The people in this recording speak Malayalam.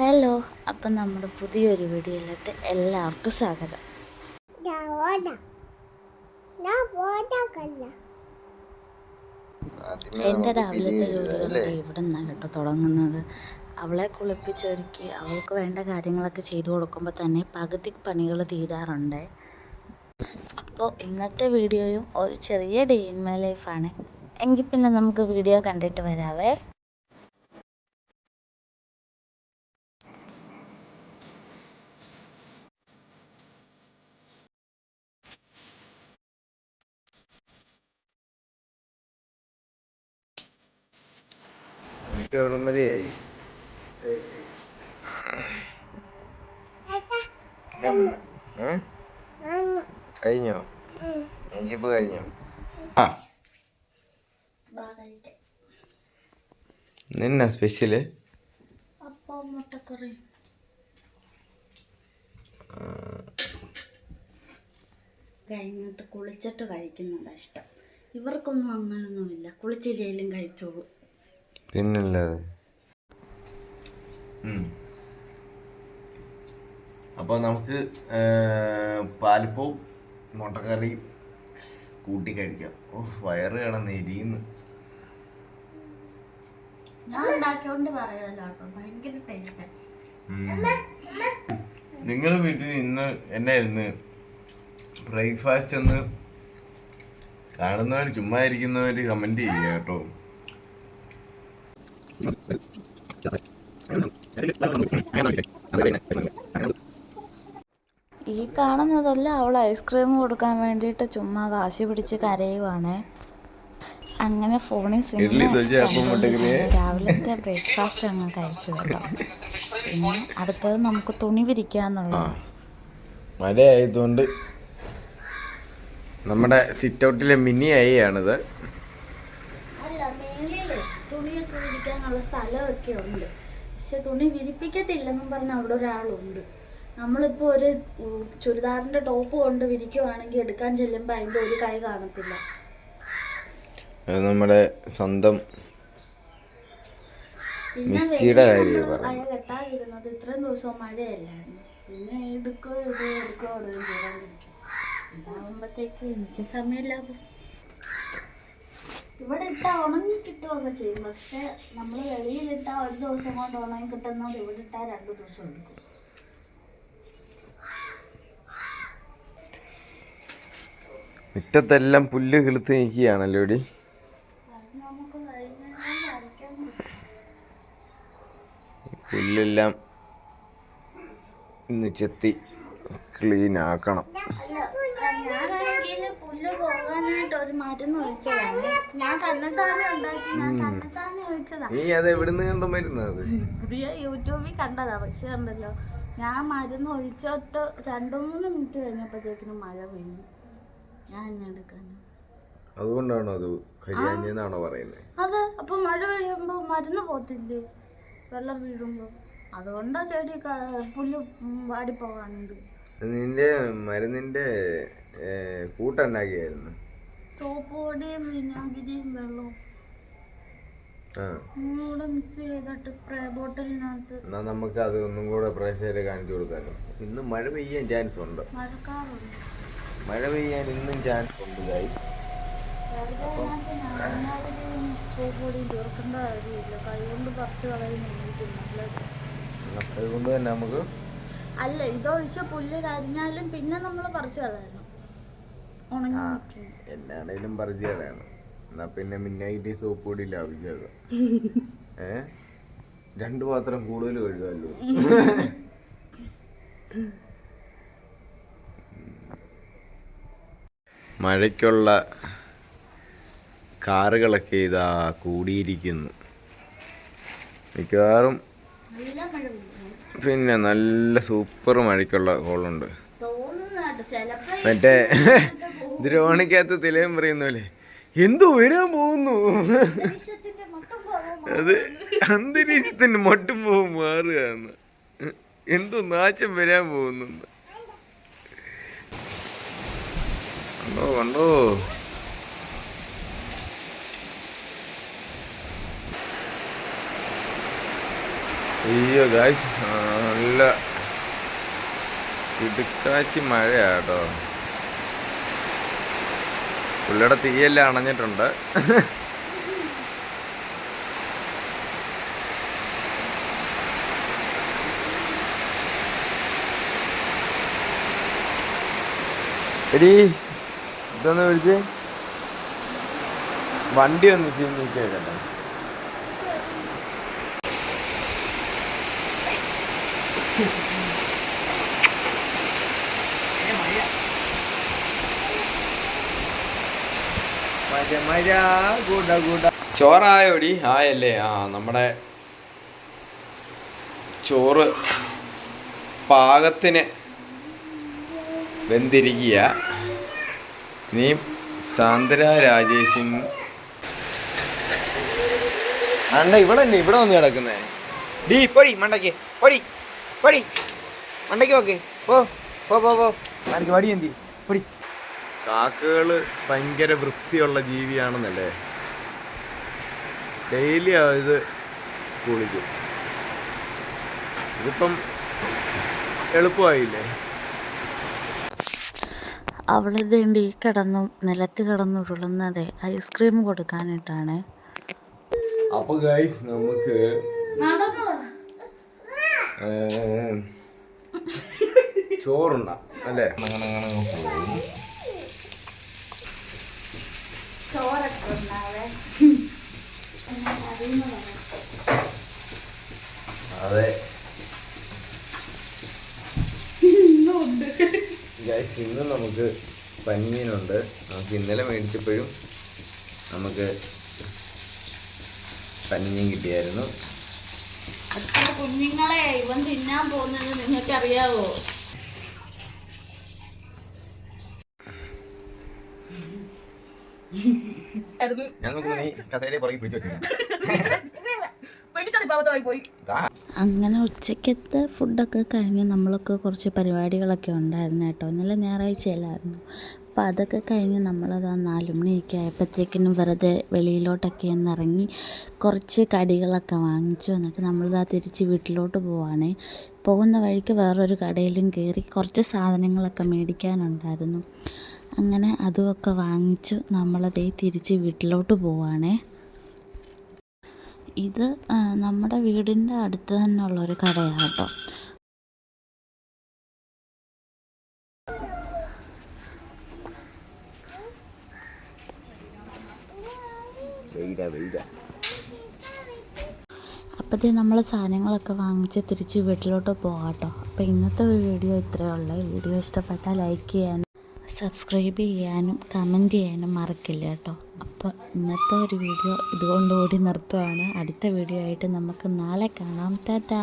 ഹലോ, അപ്പം നമ്മുടെ പുതിയൊരു വീഡിയോയിലോട്ട് എല്ലാവർക്കും സ്വാഗതം. എൻ്റെ രാവിലത്തെ ജോലികളൊക്കെ ഇവിടെ നിന്നാണ് കേട്ടോ തുടങ്ങുന്നത്. അവളെ കുളിപ്പിച്ചൊരുക്കി അവൾക്ക് വേണ്ട കാര്യങ്ങളൊക്കെ ചെയ്തു കൊടുക്കുമ്പോൾ തന്നെ പകുതി പണികൾ തീരാറുണ്ട്. അപ്പോൾ ഇന്നത്തെ വീഡിയോയും ഒരു ചെറിയ ഡേ ഇൻ മൈ ലൈഫാണ്. എങ്കിൽ പിന്നെ നമുക്ക് വീഡിയോ കണ്ടിട്ട് വരാവേ. കഴിഞ്ഞോ? എനിക്കിപ്പോ കഴിഞ്ഞോ? നിന്ന സ്പെഷ്യല് അപ്പം മുട്ടക്കറി. കഴിഞ്ഞിട്ട് കുളിച്ചിട്ട് കഴിക്കുന്നതാണ് ഇഷ്ടം. ഇവർക്കൊന്നും അങ്ങനെയൊന്നുമില്ല, കുളിച്ചില്ലേലും കഴിച്ചോളൂ. പിന്നല്ലാതെ. അപ്പോൾ നമുക്ക് പാലപ്പവും മുട്ടക്കറി കൂട്ടി കഴിക്കാം. വയറ് കിടന്ന് എരിയുന്നു. നിങ്ങളുടെ വീട്ടിൽ ഇന്ന് എന്നായിരുന്നു ബ്രേക്ക്ഫാസ്റ്റ്? ഒന്ന് കാണുന്നവർ ചുമ്മാ ഇരിക്കുന്നവർ കമന്റ് ചെയ്യുക കേട്ടോ. ഈ കാണുന്നതല്ല അവൾ ഐസ്ക്രീം കൊടുക്കാൻ വേണ്ടിയിട്ട് ചുമ്മാ വാശി പിടിച്ച് കരയുവാണ്. അങ്ങനെ ഫോണിൽ രാവിലത്തെ ബ്രേക്ക്ഫാസ്റ്റ് അങ്ങ് കഴിച്ചു കേട്ടോ. പിന്നെ അടുത്തത് നമുക്ക് തുണി വിരിക്കാന്നുള്ളത്. മഴയായതുകൊണ്ട് നമ്മുടെ സിറ്റ് ഔട്ടിലെ മിനി ആയിയാണിത്. അല്ല, മേളില് തുണിയൊക്കെ വിരിക്കാനുള്ള സ്ഥലമൊക്കെ ഉണ്ട്, പക്ഷെ തുണി വിരിപ്പിക്കത്തില്ലെന്നും പറഞ്ഞ് അവിടെ ഒരാളുണ്ട്. നമ്മളിപ്പോൾ ഒരു ചുരിദാറിൻ്റെ ടോപ്പ് കൊണ്ട് വിരിക്കുവാണെങ്കിൽ എടുക്കാൻ ചെല്ലുമ്പോൾ അതിൻ്റെ ഒരു കൈ കാണത്തില്ല. നമ്മുടെ സ്വന്തം മിസ്റ്റിയുടെ കാര്യം കെട്ടാതിരുന്നത് ഇത്രയും ദിവസം മഴയല്ലായിരുന്നു. പിന്നെ എടുക്കോ ചെയ്തോണ്ടിരിക്കും. ഇതാകുമ്പോഴത്തേക്ക് എനിക്ക് സമയമില്ലാകും. ഇവിടെ ഇട്ടാൽ ഉണങ്ങി കിട്ടുകയൊക്കെ ചെയ്യും, പക്ഷെ നമ്മൾ വെളിയിലിട്ടാൽ ഒരു ദിവസം കൊണ്ട് ഉണങ്ങി കിട്ടുന്നത് ഇവിടെ ഇട്ടാൽ 2 ദിവസം എടുക്കും. മുറ്റത്തെല്ലാം പുല്ല് കിളുത്ത് നിൽക്കുകയാണല്ലോ ഇടി. പുല്ലെല്ലാം ഇന്ന് ചെത്തി ക്ലീൻ ആക്കണം. പുല്ല് പോകാനായിട്ട് ഒരു മരുന്ന് ഒഴിച്ചതാണ്. ഞാൻ തന്നെത്താനെ ഒഴിച്ചതാ. നീ അത് എവിടുന്ന് കണ്ട മരുന്നത്? പുതിയ യൂട്യൂബിൽ കണ്ടതാ. പക്ഷെ ഉണ്ടല്ലോ, ഞാൻ മരുന്ന് ഒഴിച്ചിട്ട് 2-3 മിനിറ്റ് കഴിഞ്ഞപ്പോഴത്തേക്കിനും മഴ പെയ്യും. ഞാൻ എന്നെ എടുക്കാനോ? അതുകൊണ്ടാണോ അത് കരിയാഞ്ഞെന്നാണോ പറയുന്നത്? അതെ. അപ്പൊ മഴ പെയ്യുമ്പോ മരുന്ന് പോത്തില്ലേ, വെള്ളം വീഴുമ്പോ. അതുകൊണ്ടാ ചെടി പുല്ല് വാടിപ്പോകാനുണ്ട്. നിന്റെ മരുന്നിന്റെ കൂട്ടുണ്ടാക്കിയായിരുന്നു? സോപ്പ് പൊടിയും വിനാഗിരിയും വെള്ളവും കൂടെ മിക്സ് ചെയ്തിട്ട് സ്പ്രേ ബോട്ടിലിനകത്ത്. എന്നാ നമുക്ക് അത് ഒന്നും കൂടെ പ്രേക്ഷകരെ കാണിച്ചു കൊടുക്കാമല്ലോ. ഇന്ന് മഴ പെയ്യാൻ ചാൻസ് ഉണ്ട്. മഴ പെയ്യാൻ ഇന്നും ചാൻസ് ഉണ്ട് ഗൈസ്. അതുകൊണ്ട് തന്നെ നമുക്ക് അല്ല, ഇതൊഴിച്ച പുല്ല് കരിഞ്ഞാലും പിന്നെ നമ്മൾ പറിച്ചു കളയണം. എന്നാണേലും പറിച്ചു കളയണം. എന്നാ പിന്നെ മിന്നായിട്ട് സോപ്പ് പൊടി ലാഭിച്ചേക്കാം. 2 പാത്രം കൂടുതൽ കഴുകാമല്ലോ. മഴയ്ക്കുള്ള കാറുകളൊക്കെ ഇതാ കൂടിയിരിക്കുന്നു. മിക്കവാറും പിന്നെ നല്ല സൂപ്പർ മഴയ്ക്കുള്ള കോളുണ്ട്. മറ്റേ ദ്രോണിക്കകത്ത് തിലയം പറയുന്ന പോലെ എന്തോ വരാൻ പോകുന്നു. അത് അന്തരീക്ഷത്തിന്റെ മട്ടും പോകും മാറുകയെന്ന്. എന്തോ നാശം വരാൻ പോകുന്നു. കണ്ടോ അയ്യോ ഗായ്സ്, നല്ല ഇടുക്കാച്ചി മഴയാട്ടോ. പുള്ളിയുടെ തീയെല്ലാം അണഞ്ഞിട്ടുണ്ട്. എടീ ഇതൊന്ന് വിളിച്ച് വണ്ടി ഒന്ന് നീക്കിയേക്കട്ടെ. ചോറായോടി? ആയല്ലേ? നമ്മുടെ ചോറ് പാകത്തിന് വെന്തിരിക്കുക. ഇനി സാന്ദ്ര രാജേഷിൻ ഇവിടെ വന്ന് കിടക്കുന്നേ. ഡീ പൊടി മണ്ടയ്ക്ക്, പൊടി പൊടി മണ്ടയ്ക്ക് നോക്കേ. എനിക്ക് വടി എന്തി പൊടി. കാക്കകൾ ഭയങ്കര വൃത്തിയുള്ള ജീവിയാണെന്നല്ലേ? ഡെയിലി ഇത് കുളിക്കും. ഇതിപ്പം എളുപ്പമായില്ലേ? അവളിതേണ്ടി നിലത്ത് കിടന്നു ഉരുളുന്നത് ഐസ്ക്രീം കൊടുക്കാനായിട്ടാണ്. അപ്പൊ ഗൈസ് നമുക്ക് ചോറുണ്ട അല്ലേ? അതെ ഗൈസ്, ഇന്ന് നമുക്ക് പനിമീനുണ്ട്. നമുക്ക് ഇന്നലെ മേടിച്ചപ്പോഴും നമുക്ക് പനിമീൻ കിട്ടിയായിരുന്നു. കുഞ്ഞുങ്ങളെ ഇവൻ തിന്നാൻ പോകുന്നത് നിങ്ങൾക്ക് അറിയാവോ? അങ്ങനെ ഉച്ചക്കത്തെ ഫുഡൊക്കെ കഴിഞ്ഞ് നമ്മളൊക്കെ കുറച്ച് പരിപാടികളൊക്കെ ഉണ്ടായിരുന്നു കേട്ടോ. ഇന്നലെ ഞായറാഴ്ചയല്ലായിരുന്നു. അപ്പോൾ അതൊക്കെ കഴിഞ്ഞ് നമ്മളത് 4 മണിയൊക്കെ ആയപ്പോഴത്തേക്കിനും വെറുതെ വെളിയിലോട്ടൊക്കെ ഒന്ന് ഇറങ്ങി കുറച്ച് കടികളൊക്കെ വാങ്ങിച്ചു. എന്നിട്ട് നമ്മളിതാ തിരിച്ച് വീട്ടിലോട്ട് പോവുകയാണേ. പോകുന്ന വഴിക്ക് വേറൊരു കടയിലും കയറി കുറച്ച് സാധനങ്ങളൊക്കെ മേടിക്കാനുണ്ടായിരുന്നു. അങ്ങനെ അതുമൊക്കെ വാങ്ങിച്ചു നമ്മളതേ തിരിച്ച് വീട്ടിലോട്ട് പോവുകയാണേ. ഇത് നമ്മുടെ വീടിൻ്റെ അടുത്ത് തന്നെ ഉള്ളൊരു കടയാണ് കേട്ടോ. അപ്പോഴത്തേ നമ്മൾ സാധനങ്ങളൊക്കെ വാങ്ങിച്ച് തിരിച്ച് വീട്ടിലോട്ട് പോകാം കേട്ടോ. അപ്പോൾ ഇന്നത്തെ ഒരു വീഡിയോ ഇത്രയേ ഉള്ളൂ. വീഡിയോ ഇഷ്ടപ്പെട്ടാൽ ലൈക്ക് ചെയ്യാനും സബ്സ്ക്രൈബ് ചെയ്യാനും കമൻറ്റ് ചെയ്യാനും മറക്കില്ല കേട്ടോ. അപ്പോൾ ഇന്നത്തെ ഒരു വീഡിയോ ഇതുകൊണ്ടുകൂടി നിർത്തുകയാണ്. അടുത്ത വീഡിയോ ആയിട്ട് നമുക്ക് നാളെ കാണാം. ടാറ്റാ.